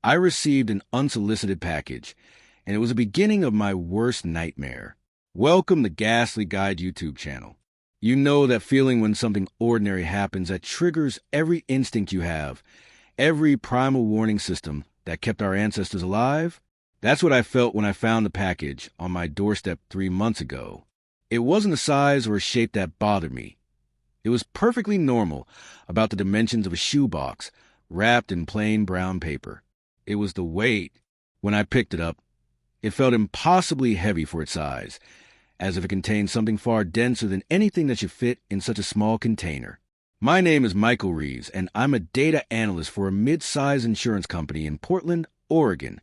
I received an unsolicited package, and it was the beginning of my worst nightmare. Welcome to Ghastly Guide YouTube channel. You know that feeling when something ordinary happens that triggers every instinct you have, every primal warning system that kept our ancestors alive? That's what I felt when I found the package on my doorstep 3 months ago. It wasn't a size or a shape that bothered me. It was perfectly normal, about the dimensions of a shoebox, wrapped in plain brown paper. It was the weight. When I picked it up, it felt impossibly heavy for its size, as if it contained something far denser than anything that should fit in such a small container. My name is Michael Reeves, and I'm a data analyst for a mid-size insurance company in Portland, Oregon.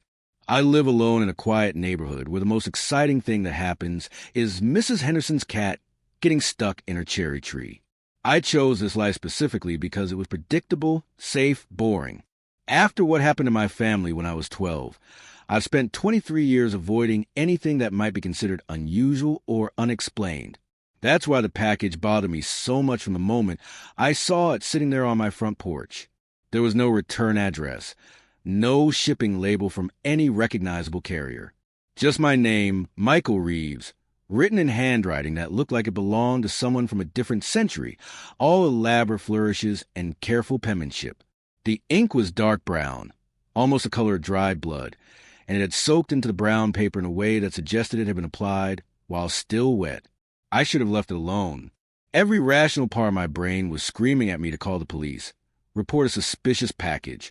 I live alone in a quiet neighborhood where the most exciting thing that happens is Mrs. Henderson's cat getting stuck in her cherry tree. I chose this life specifically because it was predictable, safe, boring. After what happened to my family when I was 12, I've spent 23 years avoiding anything that might be considered unusual or unexplained. That's why the package bothered me so much from the moment I saw it sitting there on my front porch. There was no return address, no shipping label from any recognizable carrier. Just my name, Michael Reeves, written in handwriting that looked like it belonged to someone from a different century, all elaborate flourishes and careful penmanship. The ink was dark brown, almost the color of dried blood, and it had soaked into the brown paper in a way that suggested it had been applied while still wet. I should have left it alone. Every rational part of my brain was screaming at me to call the police, report a suspicious package,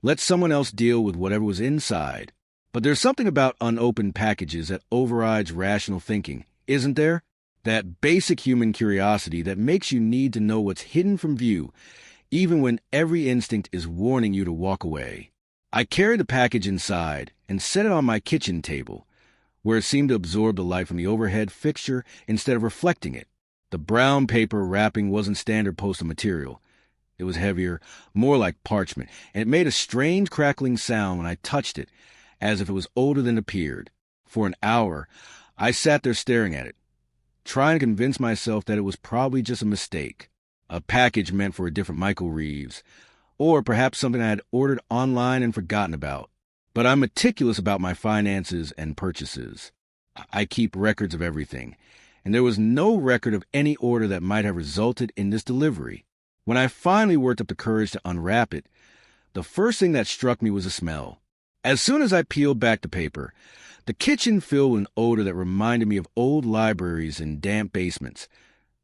let someone else deal with whatever was inside. But there's something about unopened packages that overrides rational thinking, isn't there? That basic human curiosity that makes you need to know what's hidden from view, even when every instinct is warning you to walk away. I carried the package inside and set it on my kitchen table, where it seemed to absorb the light from the overhead fixture instead of reflecting it. The brown paper wrapping wasn't standard postal material. It was heavier, more like parchment, and it made a strange crackling sound when I touched it, as if it was older than it appeared. For an hour, I sat there staring at it, trying to convince myself that it was probably just a mistake. A package meant for a different Michael Reeves, or perhaps something I had ordered online and forgotten about. But I'm meticulous about my finances and purchases. I keep records of everything, and there was no record of any order that might have resulted in this delivery. When I finally worked up the courage to unwrap it, the first thing that struck me was the smell. As soon as I peeled back the paper, the kitchen filled with an odor that reminded me of old libraries and damp basements,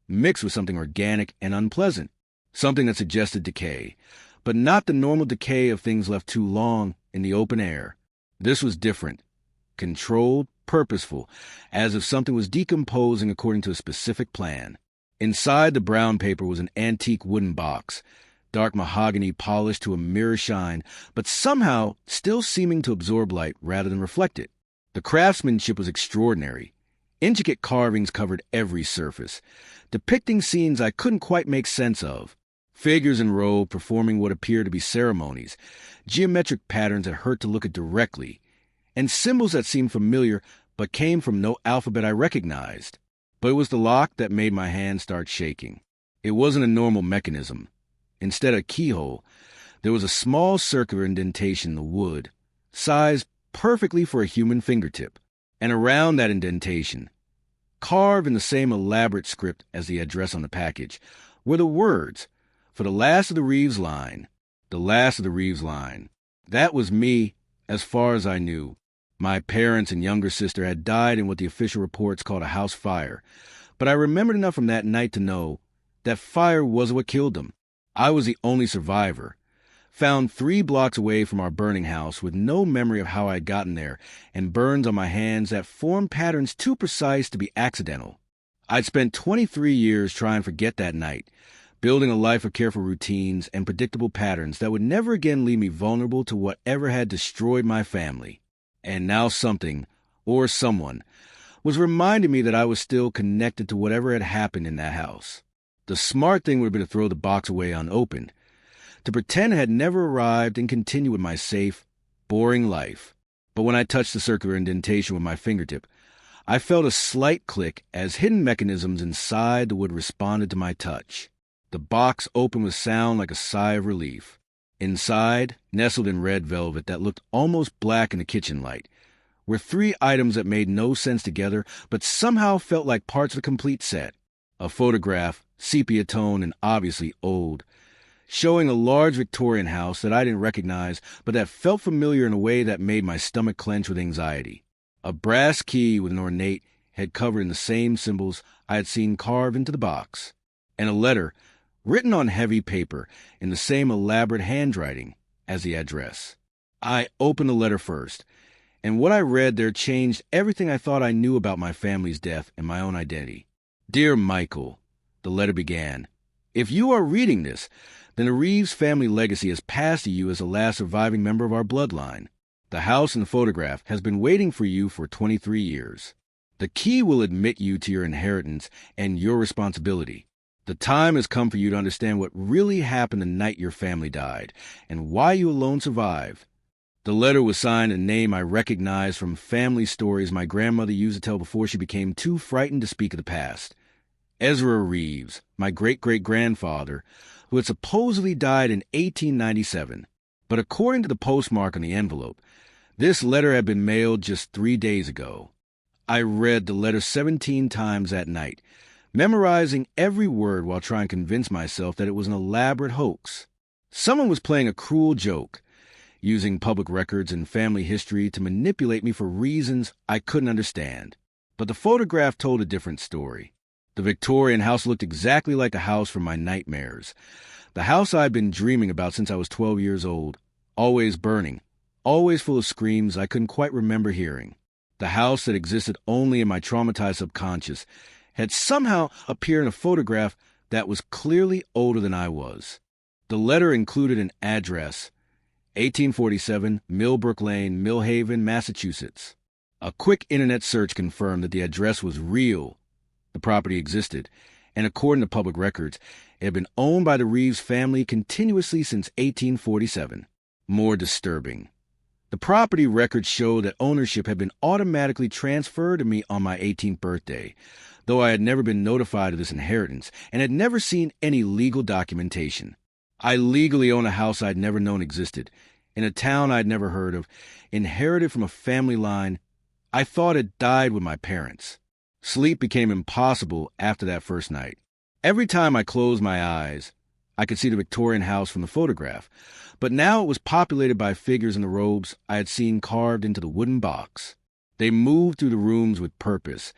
mixed with something organic and unpleasant, something that suggested decay, but not the normal decay of things left too long in the open air. This was different, controlled, purposeful, as if something was decomposing according to a specific plan. Inside the brown paper was an antique wooden box, dark mahogany polished to a mirror shine, but somehow still seeming to absorb light rather than reflect it. The craftsmanship was extraordinary. Intricate carvings covered every surface, depicting scenes I couldn't quite make sense of. Figures in robe performing what appeared to be ceremonies, geometric patterns that hurt to look at directly, and symbols that seemed familiar but came from no alphabet I recognized. But it was the lock that made my hand start shaking. It wasn't a normal mechanism. Instead of a keyhole, there was a small circular indentation in the wood, sized perfectly for a human fingertip. And around that indentation, carved in the same elaborate script as the address on the package, were the words, "For the last of the Reeves line." The last of the Reeves line. That was me, as far as I knew. My parents and younger sister had died in what the official reports called a house fire, but I remembered enough from that night to know that fire wasn't what killed them. I was the only survivor, found 3 blocks away from our burning house with no memory of how I had gotten there, and burns on my hands that formed patterns too precise to be accidental. I'd spent 23 years trying to forget that night, building a life of careful routines and predictable patterns that would never again leave me vulnerable to whatever had destroyed my family. And now something, or someone, was reminding me that I was still connected to whatever had happened in that house. The smart thing would have been to throw the box away unopened, to pretend it had never arrived and continue with my safe, boring life. But when I touched the circular indentation with my fingertip, I felt a slight click as hidden mechanisms inside the wood responded to my touch. The box opened with sound like a sigh of relief. Inside, nestled in red velvet that looked almost black in the kitchen light, were three items that made no sense together but somehow felt like parts of a complete set. A photograph, sepia tone and obviously old, showing a large Victorian house that I didn't recognize but that felt familiar in a way that made my stomach clench with anxiety. A brass key with an ornate head covered in the same symbols I had seen carved into the box, and a letter written on heavy paper in the same elaborate handwriting as the address. I opened the letter first, and what I read there changed everything I thought I knew about my family's death and my own identity. Dear Michael, the letter began, if you are reading this, then the Reeves family legacy has passed to you as the last surviving member of our bloodline. The house in the photograph has been waiting for you for 23 years. The key will admit you to your inheritance and your responsibility. The time has come for you to understand what really happened the night your family died, and why you alone survived. The letter was signed a name I recognized from family stories my grandmother used to tell before she became too frightened to speak of the past. Ezra Reeves, my great-great-grandfather, who had supposedly died in 1897. But according to the postmark on the envelope, this letter had been mailed just 3 days ago. I read the letter 17 times that night, memorizing every word while trying to convince myself that it was an elaborate hoax. Someone was playing a cruel joke, using public records and family history to manipulate me for reasons I couldn't understand. But the photograph told a different story. The Victorian house looked exactly like a house from my nightmares. The house I'd been dreaming about since I was 12 years old, always burning, always full of screams I couldn't quite remember hearing. The house that existed only in my traumatized subconscious had somehow appeared in a photograph that was clearly older than I was. The letter included an address, 1847 Millbrook Lane, Millhaven, Massachusetts. A quick internet search confirmed that the address was real. The property existed, and according to public records, it had been owned by the Reeves family continuously since 1847. More disturbing, the property records showed that ownership had been automatically transferred to me on my 18th birthday, though I had never been notified of this inheritance and had never seen any legal documentation. I legally owned a house I'd never known existed, in a town I'd never heard of, inherited from a family line I thought had died with my parents. Sleep became impossible after that first night. Every time I closed my eyes, I could see the Victorian house from the photograph, but now it was populated by figures in the robes I had seen carved into the wooden box. They moved through the rooms with purpose,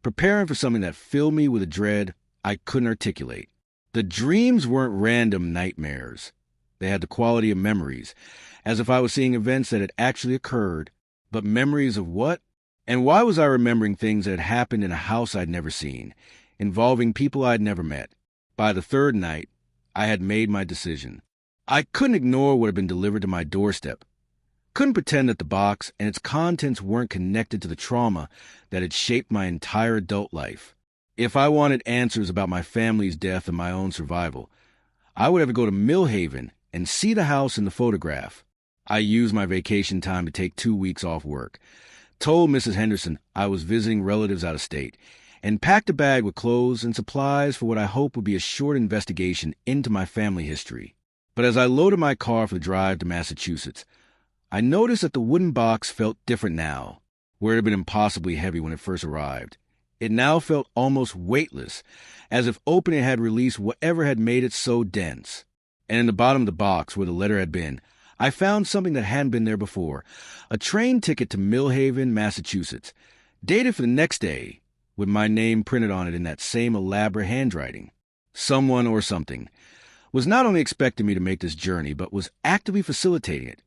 preparing for something that filled me with a dread I couldn't articulate. The dreams weren't random nightmares. They had the quality of memories, as if I was seeing events that had actually occurred. But memories of what? And why was I remembering things that had happened in a house I'd never seen, involving people I'd never met? By the third night, I had made my decision. I couldn't ignore what had been delivered to my doorstep. Couldn't pretend that the box and its contents weren't connected to the trauma that had shaped my entire adult life. If I wanted answers about my family's death and my own survival, I would have to go to Millhaven and see the house in the photograph. I used my vacation time to take 2 weeks off work, told Mrs. Henderson I was visiting relatives out of state, and packed a bag with clothes and supplies for what I hoped would be a short investigation into my family history. But as I loaded my car for the drive to Massachusetts, I noticed that the wooden box felt different now, where it had been impossibly heavy when it first arrived. It now felt almost weightless, as if opening it had released whatever had made it so dense. And in the bottom of the box, where the letter had been, I found something that hadn't been there before, a train ticket to Millhaven, Massachusetts, dated for the next day, with my name printed on it in that same elaborate handwriting. Someone or something was not only expecting me to make this journey, but was actively facilitating it,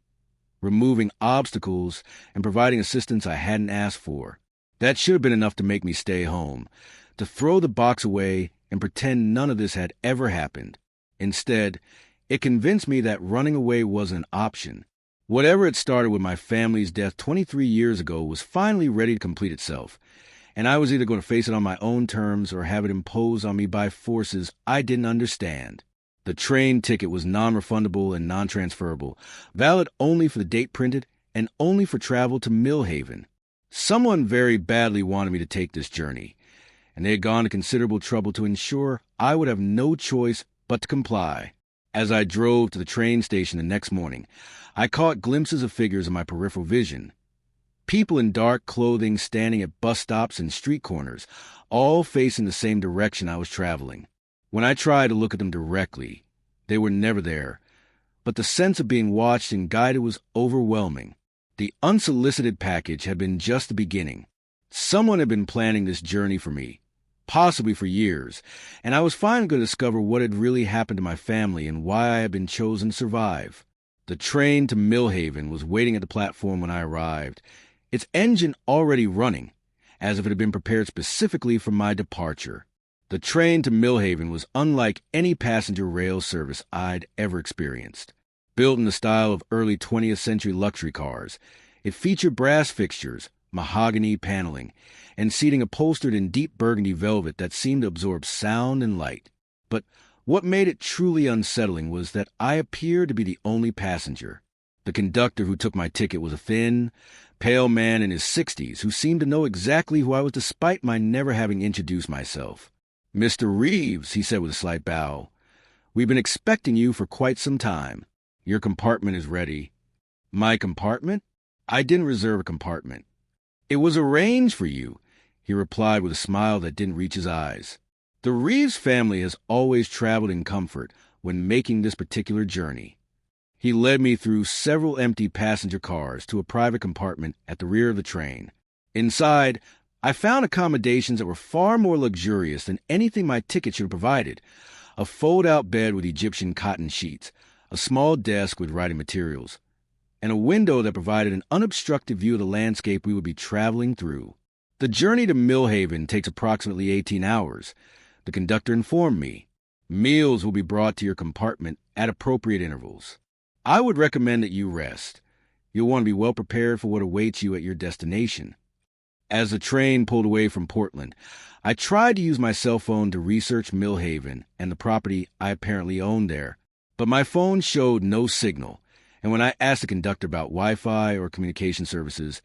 removing obstacles and providing assistance I hadn't asked for. That should have been enough to make me stay home, to throw the box away and pretend none of this had ever happened. Instead, it convinced me that running away wasn't an option. Whatever had started with my family's death 23 years ago was finally ready to complete itself, and I was either going to face it on my own terms or have it imposed on me by forces I didn't understand. The train ticket was non-refundable and non-transferable, valid only for the date printed and only for travel to Millhaven. Someone very badly wanted me to take this journey, and they had gone to considerable trouble to ensure I would have no choice but to comply. As I drove to the train station the next morning, I caught glimpses of figures in my peripheral vision. People in dark clothing standing at bus stops and street corners, all facing the same direction I was traveling. When I tried to look at them directly, they were never there, but the sense of being watched and guided was overwhelming. The unsolicited package had been just the beginning. Someone had been planning this journey for me, possibly for years, and I was finally going to discover what had really happened to my family and why I had been chosen to survive. The train to Millhaven was waiting at the platform when I arrived, its engine already running, as if it had been prepared specifically for my departure. The train to Millhaven was unlike any passenger rail service I'd ever experienced. Built in the style of early 20th century luxury cars, it featured brass fixtures, mahogany paneling, and seating upholstered in deep burgundy velvet that seemed to absorb sound and light. But what made it truly unsettling was that I appeared to be the only passenger. The conductor who took my ticket was a thin, pale man in his 60s who seemed to know exactly who I was despite my never having introduced myself. "Mr. Reeves," he said with a slight bow, "we've been expecting you for quite some time. Your compartment is ready." "My compartment?" "I didn't reserve a compartment." "It was arranged for you," he replied with a smile that didn't reach his eyes. The Reeves family has always traveled in comfort when making this particular journey. He led me through several empty passenger cars to a private compartment at the rear of the train. Inside, I found accommodations that were far more luxurious than anything my ticket should have provided. A fold-out bed with Egyptian cotton sheets, a small desk with writing materials, and a window that provided an unobstructed view of the landscape we would be traveling through. The journey to Millhaven takes approximately 18 hours. The conductor informed me. Meals will be brought to your compartment at appropriate intervals. I would recommend that you rest. You'll want to be well prepared for what awaits you at your destination. As the train pulled away from Portland, I tried to use my cell phone to research Millhaven and the property I apparently owned there, but my phone showed no signal, and when I asked the conductor about Wi-Fi or communication services,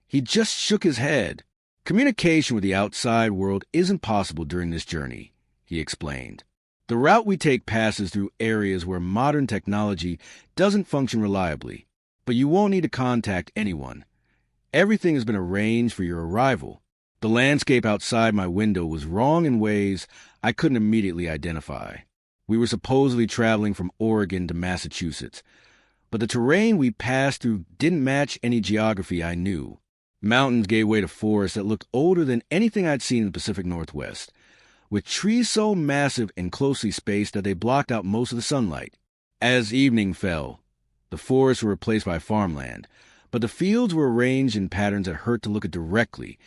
he just shook his head. "Communication with the outside world isn't possible during this journey," he explained. "The route we take passes through areas where modern technology doesn't function reliably, but you won't need to contact anyone. Everything has been arranged for your arrival." The landscape outside my window was wrong in ways I couldn't immediately identify. We were supposedly traveling from Oregon to Massachusetts, but the terrain we passed through didn't match any geography I knew. Mountains gave way to forests that looked older than anything I'd seen in the Pacific Northwest, with trees so massive and closely spaced that they blocked out most of the sunlight. As evening fell, the forests were replaced by farmland, but the fields were arranged in patterns that hurt to look at directly,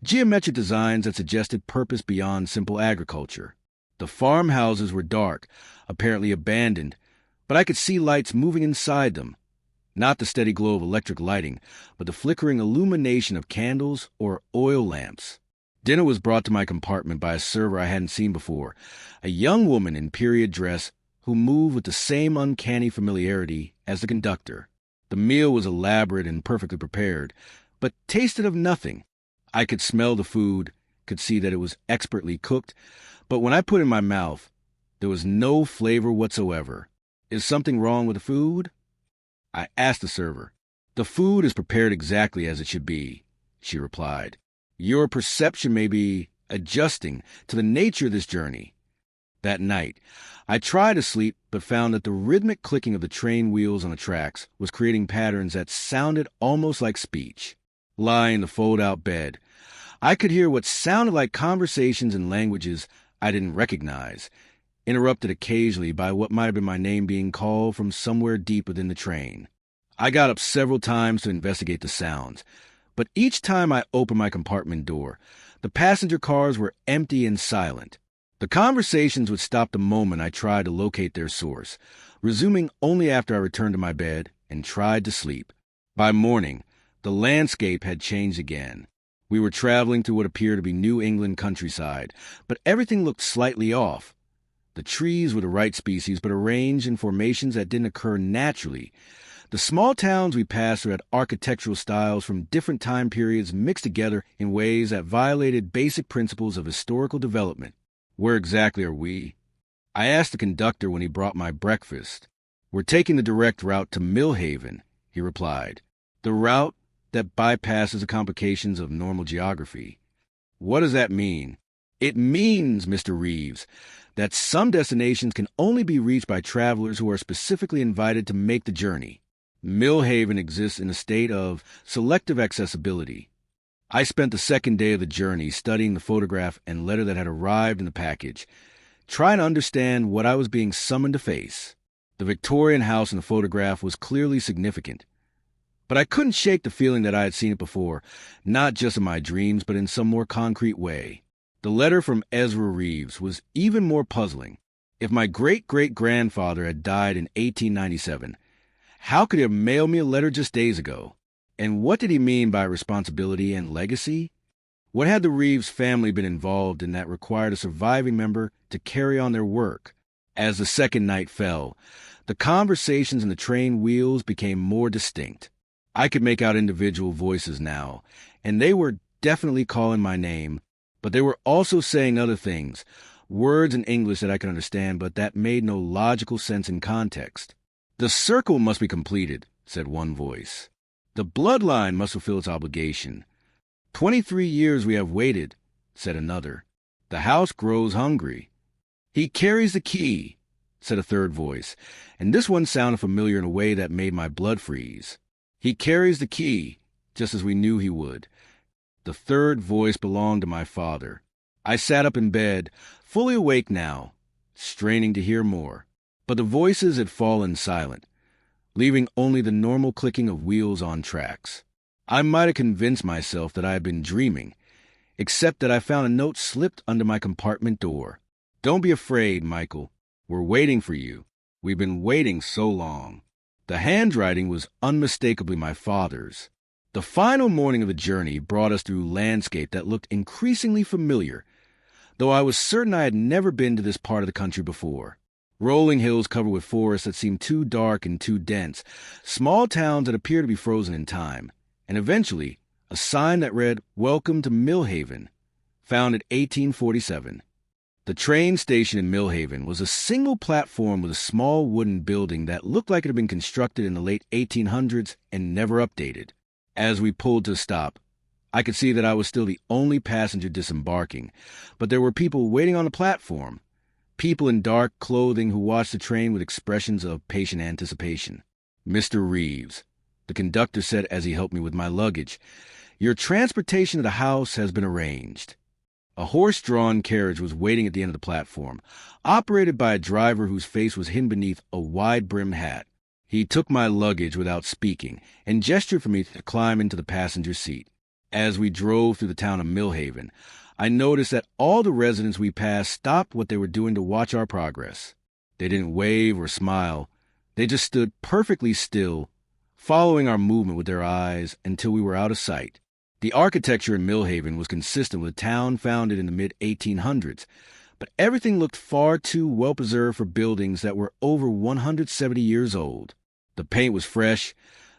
geometric designs that suggested purpose beyond simple agriculture. The farmhouses were dark, apparently abandoned, but I could see lights moving inside them. Not the steady glow of electric lighting, but the flickering illumination of candles or oil lamps. Dinner was brought to my compartment by a server I hadn't seen before, a young woman in period dress who moved with the same uncanny familiarity as the conductor. The meal was elaborate and perfectly prepared, but tasted of nothing. I could smell the food, could see that it was expertly cooked, but when I put it in my mouth, there was no flavor whatsoever. "Is something wrong with the food?" I asked the server. "The food is prepared exactly as it should be," she replied. "Your perception may be adjusting to the nature of this journey." That night, I tried to sleep but found that the rhythmic clicking of the train wheels on the tracks was creating patterns that sounded almost like speech. Lying in the fold-out bed, I could hear what sounded like conversations in languages I didn't recognize, interrupted occasionally by what might have been my name being called from somewhere deep within the train. I got up several times to investigate the sounds, but each time I opened my compartment door, the passenger cars were empty and silent. The conversations would stop the moment I tried to locate their source, resuming only after I returned to my bed and tried to sleep. By morning, the landscape had changed again. We were traveling through what appeared to be New England countryside, but everything looked slightly off. The trees were the right species, but arranged in formations that didn't occur naturally. The small towns we passed through had architectural styles from different time periods mixed together in ways that violated basic principles of historical development. "Where exactly are we?" I asked the conductor when he brought my breakfast. "We're taking the direct route to Millhaven," he replied. "The route that bypasses the complications of normal geography." "What does that mean?" "It means, Mr. Reeves, that some destinations can only be reached by travelers who are specifically invited to make the journey. Millhaven exists in a state of selective accessibility." I spent the second day of the journey studying the photograph and letter that had arrived in the package, trying to understand what I was being summoned to face. The Victorian house in the photograph was clearly significant, but I couldn't shake the feeling that I had seen it before, not just in my dreams, but in some more concrete way. The letter from Ezra Reeves was even more puzzling. If my great-great-grandfather had died in 1897, how could he have mailed me a letter just days ago? And what did he mean by responsibility and legacy? What had the Reeves family been involved in that required a surviving member to carry on their work? As the second night fell, the conversations in the train wheels became more distinct. I could make out individual voices now, and they were definitely calling my name, but they were also saying other things, words in English that I could understand, but that made no logical sense in context. "The circle must be completed," said one voice. "The bloodline must fulfill its obligation. 23 years we have waited," said another. "The house grows hungry." "He carries the key," said a third voice, and this one sounded familiar in a way that made my blood freeze. "He carries the key, just as we knew he would." The third voice belonged to my father. I sat up in bed, fully awake now, straining to hear more. But the voices had fallen silent, leaving only the normal clicking of wheels on tracks. I might have convinced myself that I had been dreaming, except that I found a note slipped under my compartment door. "Don't be afraid, Michael. We're waiting for you. We've been waiting so long." The handwriting was unmistakably my father's. The final morning of the journey brought us through landscape that looked increasingly familiar, though I was certain I had never been to this part of the country before. Rolling hills covered with forests that seemed too dark and too dense, small towns that appeared to be frozen in time, and eventually a sign that read, "Welcome to Millhaven," founded 1847. The train station in Millhaven was a single platform with a small wooden building that looked like it had been constructed in the late 1800s and never updated. As we pulled to a stop, I could see that I was still the only passenger disembarking, but there were people waiting on the platform, people in dark clothing who watched the train with expressions of patient anticipation. "Mr. Reeves," the conductor said as he helped me with my luggage, "your transportation to the house has been arranged." A horse-drawn carriage was waiting at the end of the platform, operated by a driver whose face was hidden beneath a wide-brimmed hat. He took my luggage without speaking and gestured for me to climb into the passenger seat. As we drove through the town of Millhaven, I noticed that all the residents we passed stopped what they were doing to watch our progress. They didn't wave or smile. They just stood perfectly still, following our movement with their eyes until we were out of sight. The architecture in Millhaven was consistent with a town founded in the mid-1800s, but everything looked far too well-preserved for buildings that were over 170 years old. The paint was fresh,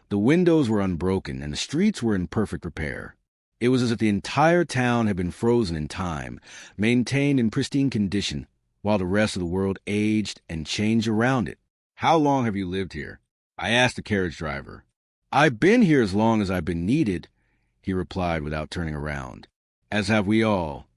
the windows were unbroken, and the streets were in perfect repair. It was as if the entire town had been frozen in time, maintained in pristine condition, while the rest of the world aged and changed around it. "How long have you lived here?" I asked the carriage driver. "I've been here as long as I've been needed," he replied without turning around. "As have we all."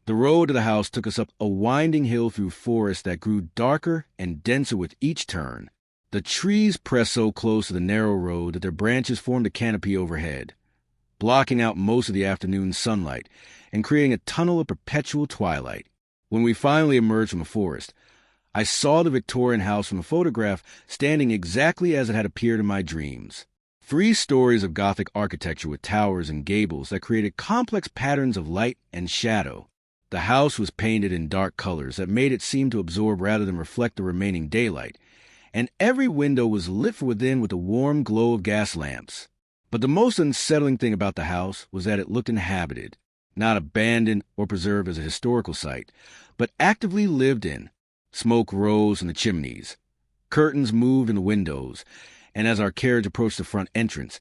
The road to the house took us up a winding hill through forests that grew darker and denser with each turn. The trees pressed so close to the narrow road that their branches formed a canopy overhead, blocking out most of the afternoon sunlight and creating a tunnel of perpetual twilight. When we finally emerged from the forest, I saw the Victorian house from the photograph standing exactly as it had appeared in my dreams. 3 stories of Gothic architecture with towers and gables that created complex patterns of light and shadow. The house was painted in dark colors that made it seem to absorb rather than reflect the remaining daylight, and every window was lit from within with the warm glow of gas lamps. But the most unsettling thing about the house was that it looked inhabited, not abandoned or preserved as a historical site, but actively lived in. Smoke rose from the chimneys. Curtains moved in the windows, and as our carriage approached the front entrance,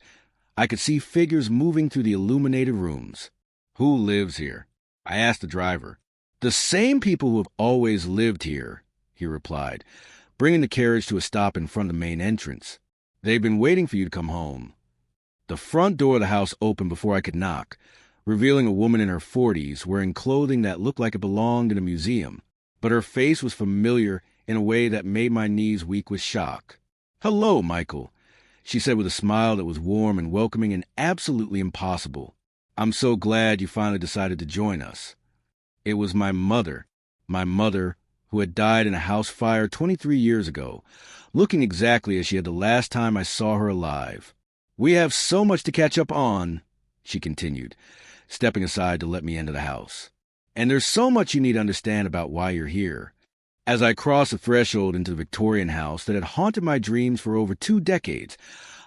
I could see figures moving through the illuminated rooms. "Who lives here?" I asked the driver. "The same people who have always lived here," he replied, bringing the carriage to a stop in front of the main entrance. "They've been waiting for you to come home." The front door of the house opened before I could knock, revealing a woman in her 40s wearing clothing that looked like it belonged in a museum, but her face was familiar in a way that made my knees weak with shock. "Hello, Michael," she said with a smile that was warm and welcoming and absolutely impossible. "I'm so glad you finally decided to join us." It was my mother who had died in a house fire 23 years ago, looking exactly as she had the last time I saw her alive. "We have so much to catch up on," she continued, stepping aside to let me into the house. "And there's so much you need to understand about why you're here." As I crossed the threshold into the Victorian house that had haunted my dreams for over 2 decades,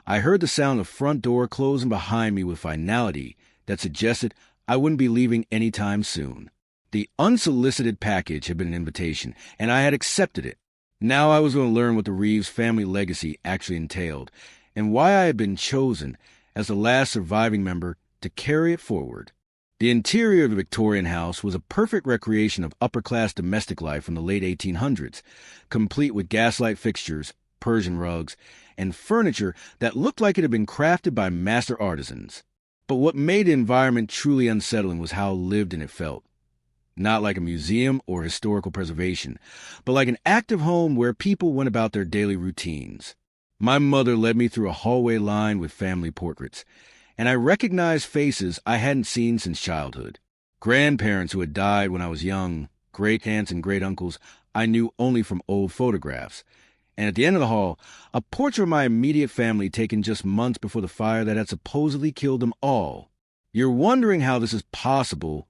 I heard the sound of the front door closing behind me with finality that suggested I wouldn't be leaving any time soon. The unsolicited package had been an invitation, and I had accepted it. Now I was going to learn what the Reeves family legacy actually entailed, and why I had been chosen as the last surviving member to carry it forward. The interior of the Victorian house was a perfect recreation of upper-class domestic life from the late 1800s, complete with gaslight fixtures, Persian rugs, and furniture that looked like it had been crafted by master artisans. But what made the environment truly unsettling was how lived in it felt. Not like a museum or historical preservation, but like an active home where people went about their daily routines. My mother led me through a hallway lined with family portraits, and I recognized faces I hadn't seen since childhood. Grandparents who had died when I was young, great-aunts and great-uncles I knew only from old photographs. And at the end of the hall, a portrait of my immediate family taken just months before the fire that had supposedly killed them all. "You're wondering how this is possible,"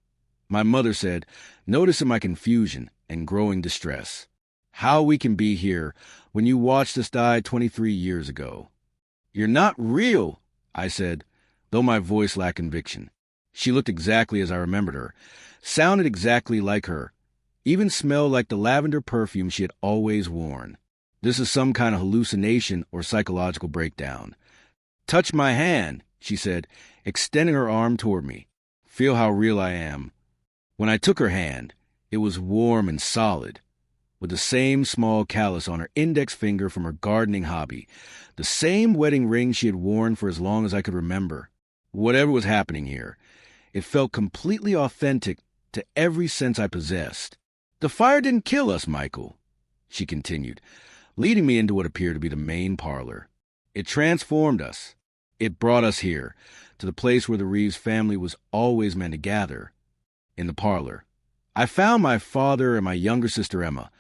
my mother said, noticing my confusion and growing distress. "How we can be here when you watched us die 23 years ago." "You're not real," I said, though my voice lacked conviction. She looked exactly as I remembered her, sounded exactly like her, even smelled like the lavender perfume she had always worn. "This is some kind of hallucination or psychological breakdown." "Touch my hand," she said, extending her arm toward me. "Feel how real I am." When I took her hand, it was warm and solid, with the same small callus on her index finger from her gardening hobby, the same wedding ring she had worn for as long as I could remember. Whatever was happening here, it felt completely authentic to every sense I possessed. "The fire didn't kill us, Michael," she continued, leading me into what appeared to be the main parlor. "It transformed us. It brought us here, to the place where the Reeves family was always meant to gather." In the parlor, I found my father and my younger sister Emma,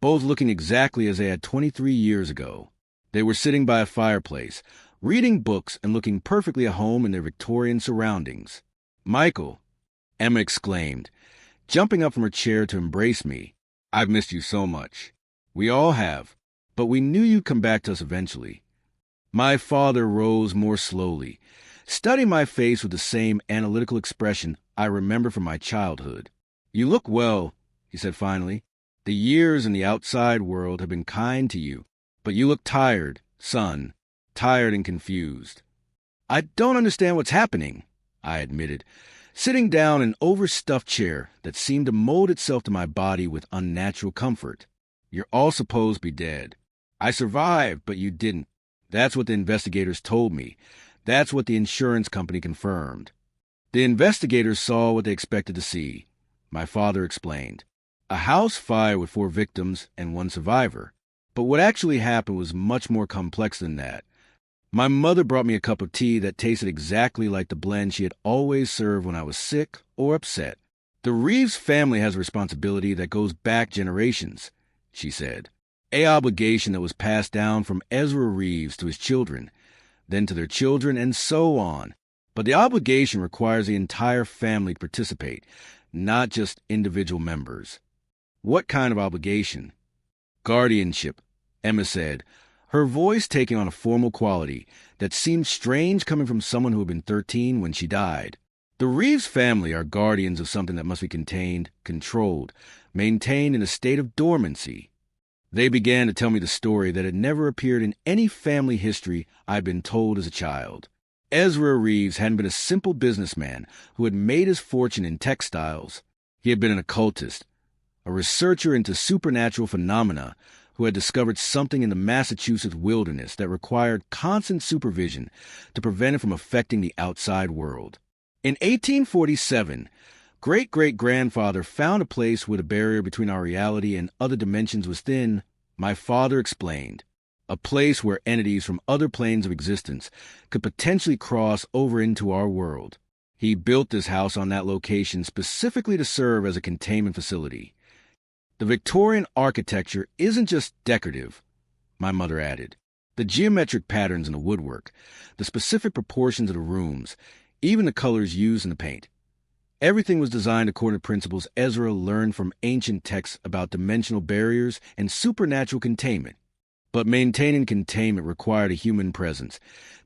both looking exactly as they had 23 years ago. They were sitting by a fireplace, reading books and looking perfectly at home in their Victorian surroundings. "Michael," Emma exclaimed, jumping up from her chair to embrace me, "I've missed you so much. We all have, but we knew you'd come back to us eventually." My father rose more slowly, studying my face with the same analytical expression I remember from my childhood. "You look well," he said finally. "The years in the outside world have been kind to you, but you look tired, son, tired and confused." "I don't understand what's happening," I admitted, sitting down in an overstuffed chair that seemed to mold itself to my body with unnatural comfort. "You're all supposed to be dead. I survived, but you didn't. That's what the investigators told me. That's what the insurance company confirmed." "The investigators saw what they expected to see," my father explained. "A house fire with 4 victims and 1 survivor. But what actually happened was much more complex than that. My mother brought me a cup of tea that tasted exactly like the blend she had always served when I was sick or upset. The Reeves family has a responsibility that goes back generations," she said. "A obligation that was passed down from Ezra Reeves to his children, then to their children, and so on. But the obligation requires the entire family to participate, not just individual members." "What kind of obligation?" "Guardianship," Emma said, her voice taking on a formal quality that seemed strange coming from someone who had been 13 when she died. "The Reeves family are guardians of something that must be contained, controlled, maintained in a state of dormancy." They began to tell me the story that had never appeared in any family history I'd been told as a child. Ezra Reeves hadn't been a simple businessman who had made his fortune in textiles. He had been an occultist, a researcher into supernatural phenomena who had discovered something in the Massachusetts wilderness that required constant supervision to prevent it from affecting the outside world. In 1847, great-great-grandfather found a place where the barrier between our reality and other dimensions was thin. My father explained. A place where entities from other planes of existence could potentially cross over into our world. He built this house on that location specifically to serve as a containment facility. The Victorian architecture isn't just decorative, my mother added. The geometric patterns in the woodwork, the specific proportions of the rooms, even the colors used in the paint. Everything was designed according to principles Ezra learned from ancient texts about dimensional barriers and supernatural containment. But maintaining containment required a human presence,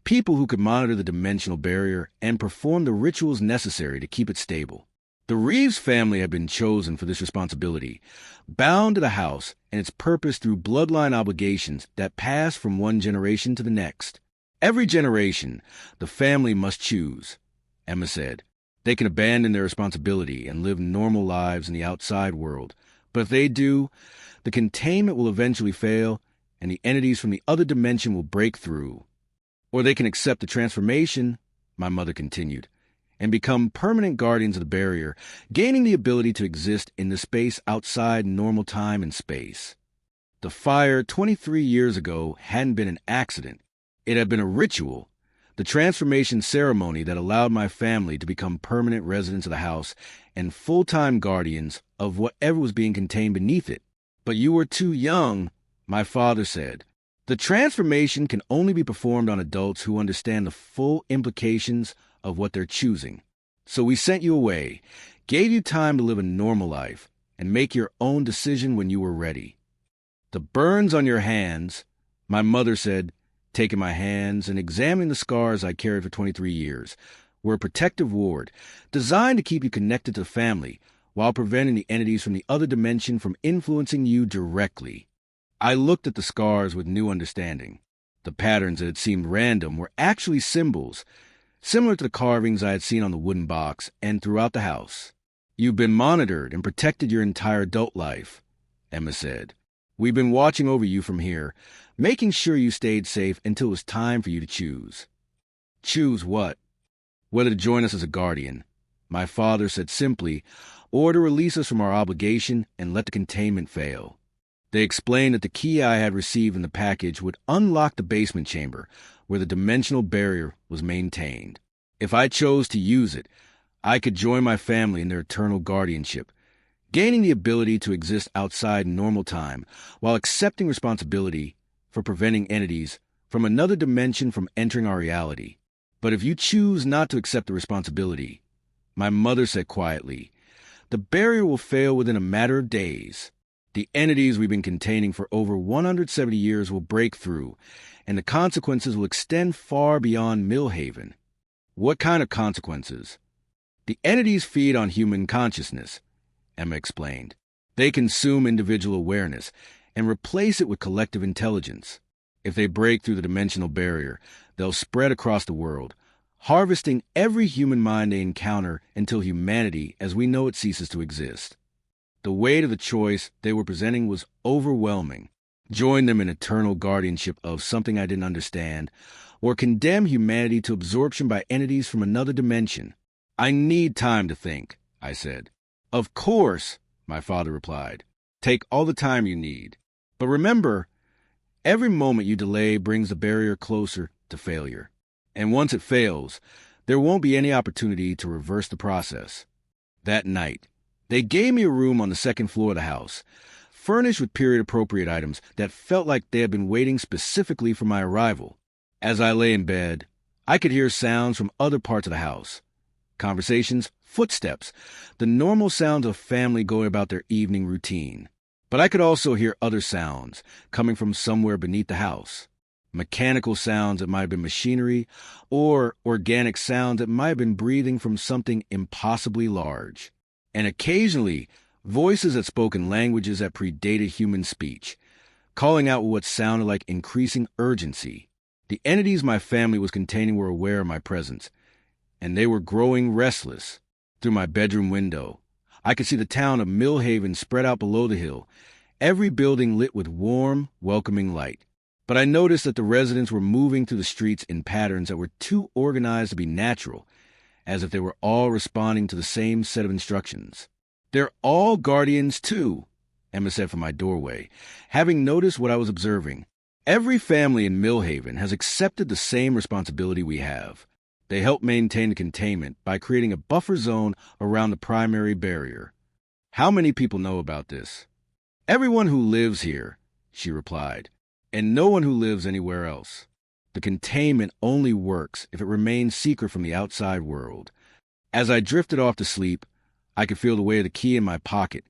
people who could monitor the dimensional barrier and perform the rituals necessary to keep it stable. The Reeves family had been chosen for this responsibility, bound to the house and its purpose through bloodline obligations that pass from one generation to the next. Every generation, the family must choose, Emma said. They can abandon their responsibility and live normal lives in the outside world, but if they do, the containment will eventually fail and the entities from the other dimension will break through. Or they can accept the transformation, my mother continued, and become permanent guardians of the barrier, gaining the ability to exist in the space outside normal time and space. The fire 23 years ago hadn't been an accident. It had been a ritual, the transformation ceremony that allowed my family to become permanent residents of the house and full-time guardians of whatever was being contained beneath it. But you were too young, my father said. The transformation can only be performed on adults who understand the full implications of what they're choosing. So we sent you away, gave you time to live a normal life, and make your own decision when you were ready. The burns on your hands, my mother said, taking my hands and examining the scars I carried for 23 years, were a protective ward, designed to keep you connected to the family while preventing the entities from the other dimension from influencing you directly. I looked at the scars with new understanding. The patterns that had seemed random were actually symbols, similar to the carvings I had seen on the wooden box and throughout the house. You've been monitored and protected your entire adult life, Emma said. We've been watching over you from here, making sure you stayed safe until it was time for you to choose. Choose what? Whether to join us as a guardian, my father said simply, or to release us from our obligation and let the containment fail. They explained that the key I had received in the package would unlock the basement chamber where the dimensional barrier was maintained. If I chose to use it, I could join my family in their eternal guardianship, gaining the ability to exist outside normal time while accepting responsibility for preventing entities from another dimension from entering our reality. But if you choose not to accept the responsibility, my mother said quietly, the barrier will fail within a matter of days. The entities we've been containing for over 170 years will break through, and the consequences will extend far beyond Millhaven. What kind of consequences? The entities feed on human consciousness, Emma explained. They consume individual awareness and replace it with collective intelligence. If they break through the dimensional barrier, they'll spread across the world, harvesting every human mind they encounter until humanity as we know it ceases to exist. The weight of the choice they were presenting was overwhelming. Join them in eternal guardianship of something I didn't understand, or condemn humanity to absorption by entities from another dimension. I need time to think, I said. Of course, my father replied. Take all the time you need. But remember, every moment you delay brings the barrier closer to failure. And once it fails, there won't be any opportunity to reverse the process. That night, they gave me a room on the second floor of the house, furnished with period-appropriate items that felt like they had been waiting specifically for my arrival. As I lay in bed, I could hear sounds from other parts of the house. Conversations, footsteps, the normal sounds of family going about their evening routine. But I could also hear other sounds coming from somewhere beneath the house. Mechanical sounds that might have been machinery, or organic sounds that might have been breathing from something impossibly large. And occasionally, voices that spoke in languages that predated human speech, calling out what sounded like increasing urgency. The entities my family was containing were aware of my presence, and they were growing restless. Through my bedroom window, I could see the town of Millhaven spread out below the hill, every building lit with warm, welcoming light. But I noticed that the residents were moving through the streets in patterns that were too organized to be natural, as if they were all responding to the same set of instructions. "They're all guardians, too," Emma said from my doorway, having noticed what I was observing. "Every family in Millhaven has accepted the same responsibility we have. They help maintain the containment by creating a buffer zone around the primary barrier." "How many people know about this?" "Everyone who lives here," she replied, "and no one who lives anywhere else. The containment only works if it remains secret from the outside world." As I drifted off to sleep, I could feel the weight of the key in my pocket,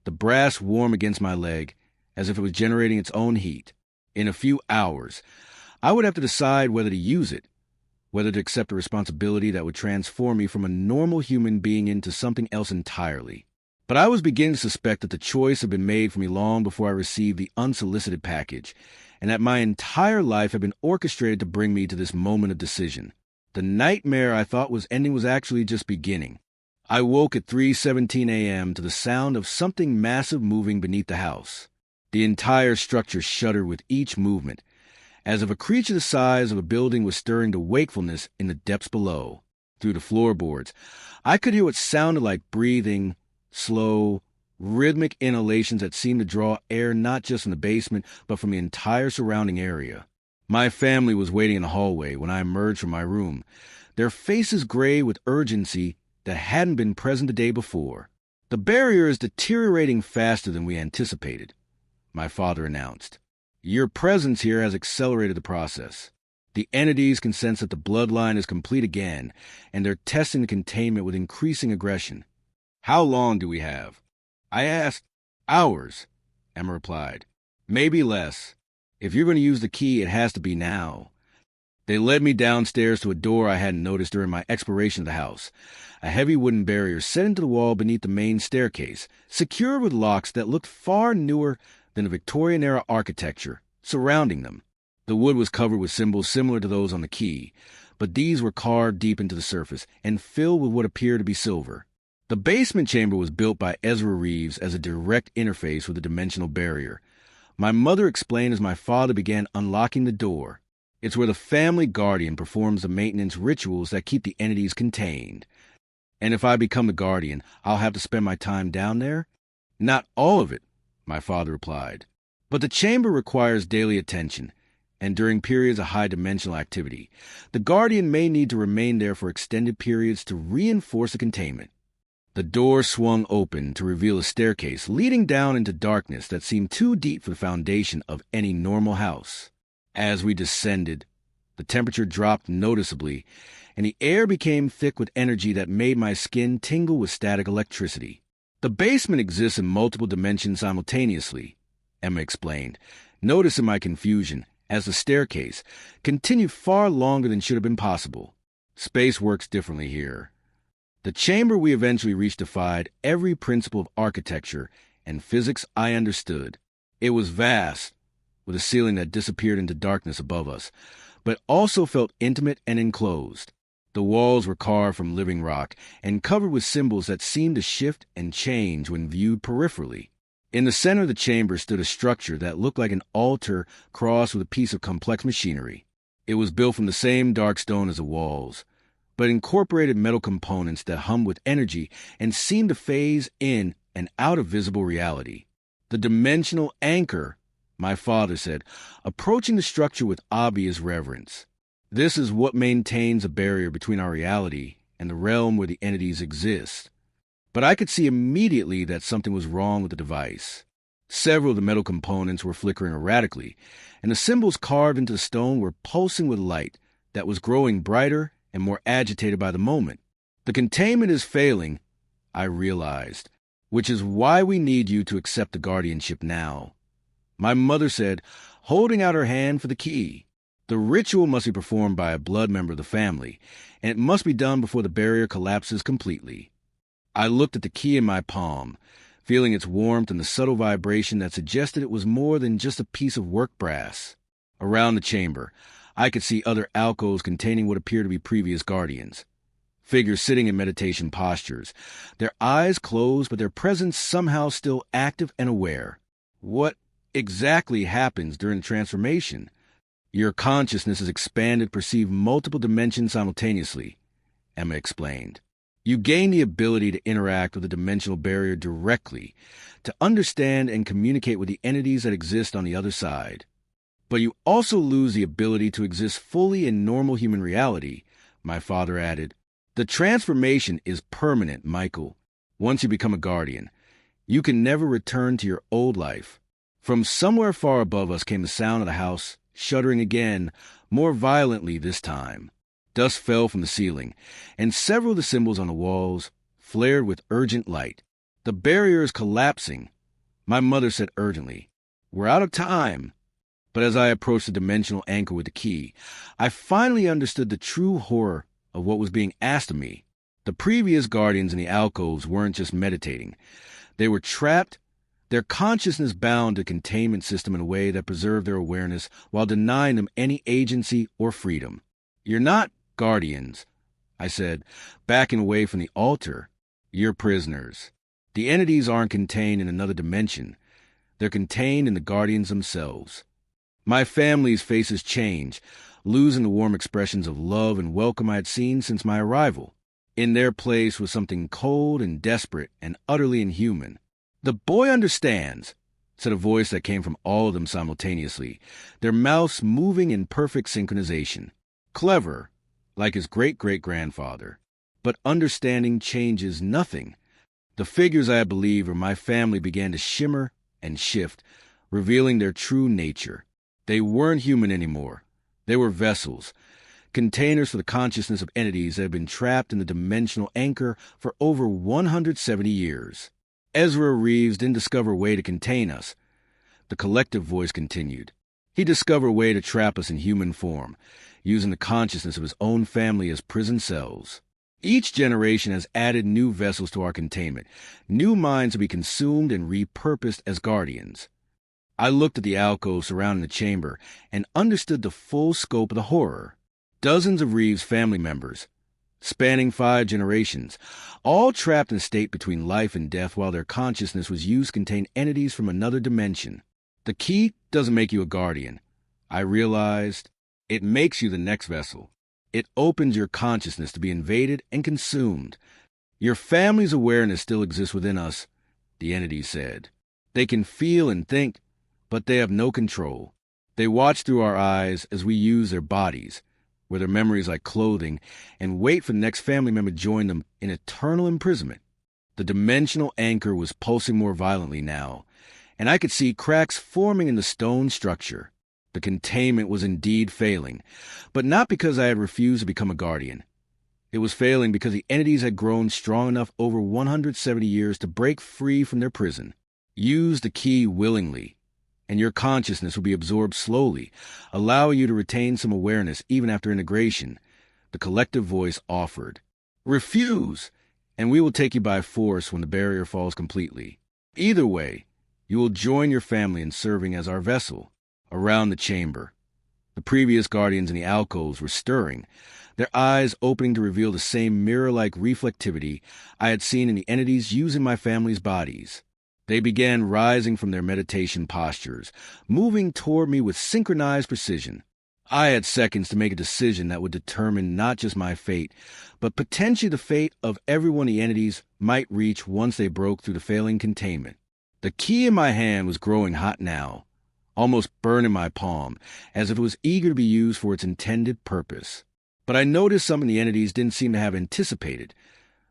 the brass warm against my leg, as if it was generating its own heat. In a few hours, I would have to decide whether to use it, whether to accept a responsibility that would transform me from a normal human being into something else entirely. But I was beginning to suspect that the choice had been made for me long before I received the unsolicited package, and that my entire life had been orchestrated to bring me to this moment of decision. The nightmare I thought was ending was actually just beginning. I woke at 3:17 a.m. to the sound of something massive moving beneath the house. The entire structure shuddered with each movement, as if a creature the size of a building was stirring to wakefulness in the depths below. Through the floorboards, I could hear what sounded like breathing, slow, rhythmic inhalations that seemed to draw air not just from the basement, but from the entire surrounding area. My family was waiting in the hallway when I emerged from my room, their faces gray with urgency that hadn't been present the day before. "The barrier is deteriorating faster than we anticipated," my father announced. "Your presence here has accelerated the process. The entities can sense that the bloodline is complete again, and they're testing the containment with increasing aggression." "How long do we have?" I asked. "Hours," Emma replied. "Maybe less. If you're going to use the key, it has to be now." They led me downstairs to a door I hadn't noticed during my exploration of the house, a heavy wooden barrier set into the wall beneath the main staircase, secured with locks that looked far newer than the Victorian-era architecture surrounding them. The wood was covered with symbols similar to those on the key, but these were carved deep into the surface and filled with what appeared to be silver. The basement chamber was built by Ezra Reeves as a direct interface with the dimensional barrier. My mother explained as my father began unlocking the door. "It's where the family guardian performs the maintenance rituals that keep the entities contained. And if I become the guardian, I'll have to spend my time down there?" "Not all of it," my father replied. "But the chamber requires daily attention, and during periods of high-dimensional activity, the guardian may need to remain there for extended periods to reinforce the containment." The door swung open to reveal a staircase leading down into darkness that seemed too deep for the foundation of any normal house. As we descended, the temperature dropped noticeably, and the air became thick with energy that made my skin tingle with static electricity. "The basement exists in multiple dimensions simultaneously," Emma explained, noticing my confusion as the staircase continued far longer than should have been possible. "Space works differently here. The chamber we eventually reached defied every principle of architecture and physics I understood. It was vast, with a ceiling that disappeared into darkness above us, but also felt intimate and enclosed. The walls were carved from living rock and covered with symbols that seemed to shift and change when viewed peripherally. In the center of the chamber stood a structure that looked like an altar crossed with a piece of complex machinery. It was built from the same dark stone as the walls, but incorporated metal components that hummed with energy and seemed to phase in and out of visible reality. "The dimensional anchor," my father said, approaching the structure with obvious reverence. "This is what maintains a barrier between our reality and the realm where the entities exist." But I could see immediately that something was wrong with the device. Several of the metal components were flickering erratically, and the symbols carved into the stone were pulsing with light that was growing brighter and more agitated by the moment. "The containment is failing," I realized, "which is why we need you to accept the guardianship now." My mother said, holding out her hand for the key. "The ritual must be performed by a blood member of the family, and it must be done before the barrier collapses completely." I looked at the key in my palm, feeling its warmth and the subtle vibration that suggested it was more than just a piece of work brass. Around the chamber, I could see other alcoves containing what appeared to be previous guardians. Figures sitting in meditation postures, their eyes closed but their presence somehow still active and aware. What exactly happens during transformation? Your consciousness is expanded to perceive multiple dimensions simultaneously, Emma explained. You gain the ability to interact with the dimensional barrier directly, to understand and communicate with the entities that exist on the other side. But you also lose the ability to exist fully in normal human reality, my father added. The transformation is permanent, Michael. Once you become a guardian, you can never return to your old life. From somewhere far above us came the sound of the house, shuddering again, more violently this time. Dust fell from the ceiling, and several of the symbols on the walls flared with urgent light. The barrier is collapsing, my mother said urgently. We're out of time. But as I approached the dimensional anchor with the key, I finally understood the true horror of what was being asked of me. The previous guardians in the alcoves weren't just meditating. They were trapped, their consciousness bound to a containment system in a way that preserved their awareness while denying them any agency or freedom. You're not guardians, I said, backing away from the altar. You're prisoners. The entities aren't contained in another dimension. They're contained in the guardians themselves. My family's faces changed, losing the warm expressions of love and welcome I had seen since my arrival. In their place was something cold and desperate and utterly inhuman. The boy understands, said a voice that came from all of them simultaneously, their mouths moving in perfect synchronization. Clever, like his great-great-grandfather. But understanding changes nothing. The figures I had believed were my family began to shimmer and shift, revealing their true nature. They weren't human anymore. They were vessels, containers for the consciousness of entities that had been trapped in the dimensional anchor for over 170 years. Ezra Reeves didn't discover a way to contain us. The collective voice continued. He discovered a way to trap us in human form, using the consciousness of his own family as prison cells. Each generation has added new vessels to our containment, new minds to be consumed and repurposed as guardians. I looked at the alcove surrounding the chamber and understood the full scope of the horror. Dozens of Reeves' family members, spanning 5 generations, all trapped in a state between life and death while their consciousness was used to contain entities from another dimension. The key doesn't make you a guardian. I realized it makes you the next vessel. It opens your consciousness to be invaded and consumed. Your family's awareness still exists within us, the entities said. They can feel and think, but they have no control. They watch through our eyes as we use their bodies, wear their memories like clothing, and wait for the next family member to join them in eternal imprisonment. The dimensional anchor was pulsing more violently now, and I could see cracks forming in the stone structure. The containment was indeed failing, but not because I had refused to become a guardian. It was failing because the entities had grown strong enough over 170 years to break free from their prison. Use the key willingly, and your consciousness will be absorbed slowly, allowing you to retain some awareness even after integration, the collective voice offered. Refuse, and we will take you by force when the barrier falls completely. Either way, you will join your family in serving as our vessel. Around the chamber, the previous guardians in the alcoves were stirring, their eyes opening to reveal the same mirror-like reflectivity I had seen in the entities using my family's bodies. They began rising from their meditation postures, moving toward me with synchronized precision. I had seconds to make a decision that would determine not just my fate, but potentially the fate of everyone the entities might reach once they broke through the failing containment. The key in my hand was growing hot now, almost burning my palm, as if it was eager to be used for its intended purpose. But I noticed something the entities didn't seem to have anticipated.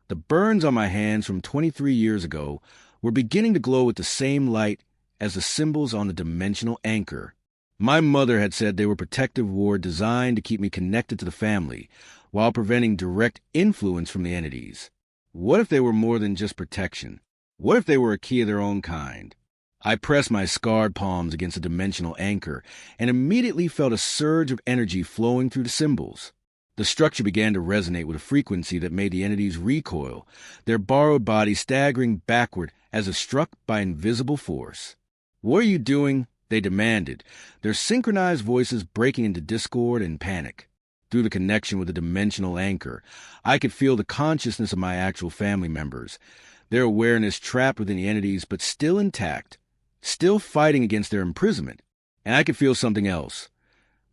The burns on my hands from 23 years ago were beginning to glow with the same light as the symbols on the dimensional anchor. My mother had said they were protective ward designed to keep me connected to the family, while preventing direct influence from the entities. What if they were more than just protection? What if they were a key of their own kind? I pressed my scarred palms against the dimensional anchor and immediately felt a surge of energy flowing through the symbols. The structure began to resonate with a frequency that made the entities recoil, their borrowed bodies staggering backward as if struck by invisible force. "What are you doing?" they demanded, their synchronized voices breaking into discord and panic. Through the connection with the dimensional anchor, I could feel the consciousness of my actual family members, their awareness trapped within the entities but still intact, still fighting against their imprisonment. And I could feel something else,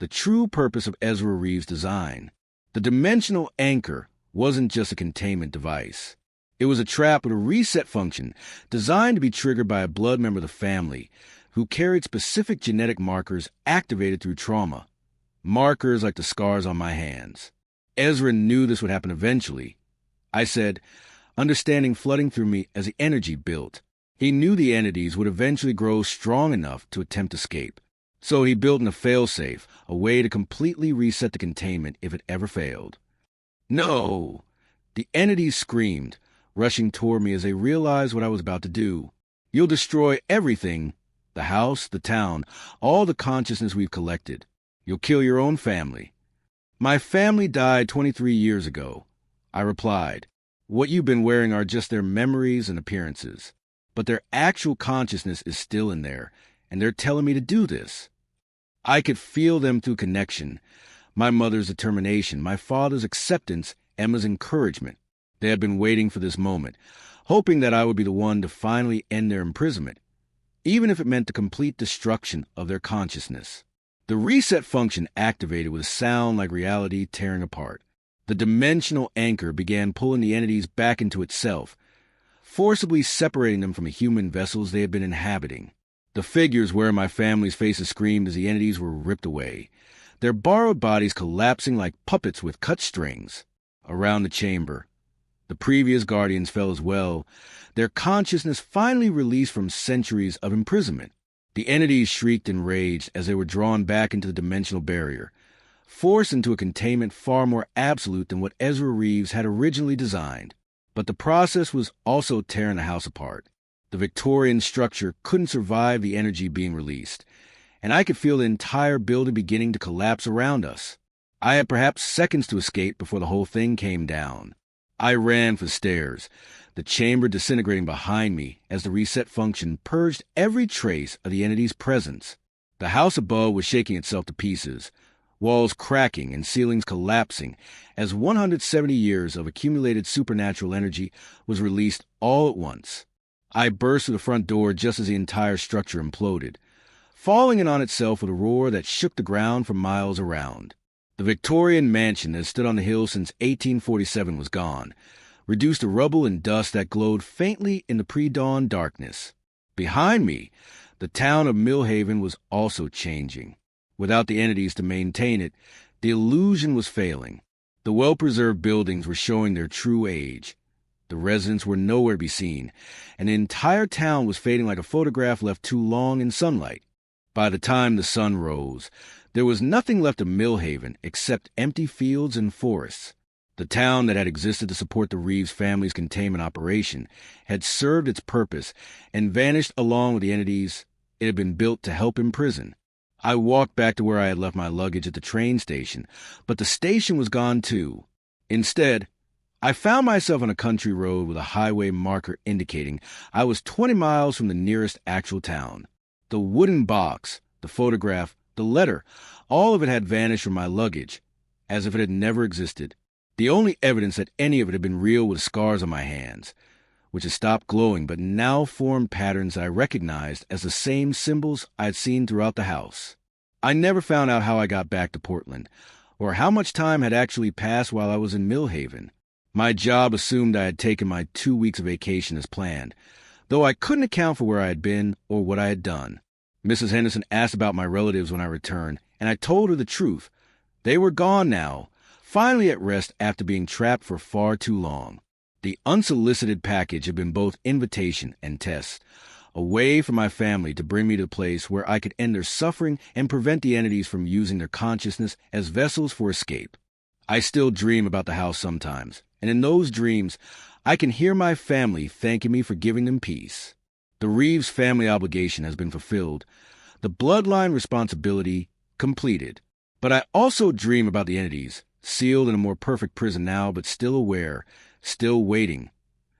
the true purpose of Ezra Reeves' design. The dimensional anchor wasn't just a containment device. It was a trap with a reset function designed to be triggered by a blood member of the family who carried specific genetic markers activated through trauma. Markers like the scars on my hands. Ezra knew this would happen eventually. I said, understanding flooding through me as the energy built. He knew the entities would eventually grow strong enough to attempt escape. So he built in a failsafe, a way to completely reset the containment if it ever failed. No! The entities screamed, rushing toward me as they realized what I was about to do. You'll destroy everything. The house, the town, all the consciousness we've collected. You'll kill your own family. My family died 23 years ago. I replied, what you've been wearing are just their memories and appearances. But their actual consciousness is still in there, and they're telling me to do this. I could feel them through connection. My mother's determination, my father's acceptance, Emma's encouragement. They had been waiting for this moment, hoping that I would be the one to finally end their imprisonment, even if it meant the complete destruction of their consciousness. The reset function activated with a sound like reality tearing apart. The dimensional anchor began pulling the entities back into itself, forcibly separating them from the human vessels they had been inhabiting. The figures wearing my family's faces screamed as the entities were ripped away, their borrowed bodies collapsing like puppets with cut strings. Around the chamber, the previous guardians fell as well, their consciousness finally released from centuries of imprisonment. The entities shrieked and raged as they were drawn back into the dimensional barrier, forced into a containment far more absolute than what Ezra Reeves had originally designed. But the process was also tearing the house apart. The Victorian structure couldn't survive the energy being released, and I could feel the entire building beginning to collapse around us. I had perhaps seconds to escape before the whole thing came down. I ran for the stairs, the chamber disintegrating behind me as the reset function purged every trace of the entity's presence. The house above was shaking itself to pieces, walls cracking and ceilings collapsing as 170 years of accumulated supernatural energy was released all at once. I burst through the front door just as the entire structure imploded, falling in on itself with a roar that shook the ground for miles around. The Victorian mansion that stood on the hill since 1847 was gone, reduced to rubble and dust that glowed faintly in the pre-dawn darkness. Behind me, the town of Millhaven was also changing. Without the entities to maintain it, the illusion was failing. The well-preserved buildings were showing their true age. The residents were nowhere to be seen, and the entire town was fading like a photograph left too long in sunlight. By the time the sun rose, there was nothing left of Millhaven except empty fields and forests. The town that had existed to support the Reeves family's containment operation had served its purpose and vanished along with the entities it had been built to help imprison. I walked back to where I had left my luggage at the train station, but the station was gone too. Instead, I found myself on a country road with a highway marker indicating I was 20 miles from the nearest actual town. The wooden box, the photograph, the letter, all of it had vanished from my luggage, as if it had never existed. The only evidence that any of it had been real was scars on my hands, which had stopped glowing but now formed patterns I recognized as the same symbols I had seen throughout the house. I never found out how I got back to Portland, or how much time had actually passed while I was in Millhaven. My job assumed I had taken my 2 weeks of vacation as planned, though I couldn't account for where I had been or what I had done. Mrs. Henderson asked about my relatives when I returned, and I told her the truth. They were gone now, finally at rest after being trapped for far too long. The unsolicited package had been both invitation and test, a way for my family to bring me to a place where I could end their suffering and prevent the entities from using their consciousness as vessels for escape. I still dream about the house sometimes, and in those dreams, I can hear my family thanking me for giving them peace. The Reeves family obligation has been fulfilled, the bloodline responsibility completed. But I also dream about the entities, sealed in a more perfect prison now, but still aware, still waiting,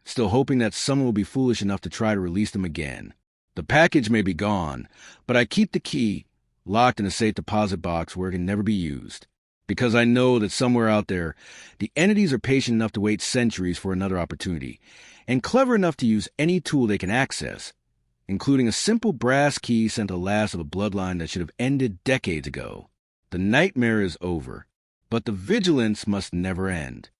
still hoping that someone will be foolish enough to try to release them again. The package may be gone, but I keep the key, locked in a safe deposit box where it can never be used. Because I know that somewhere out there, the entities are patient enough to wait centuries for another opportunity, and clever enough to use any tool they can access, including a simple brass key sent to the last of a bloodline that should have ended decades ago. The nightmare is over, but the vigilance must never end.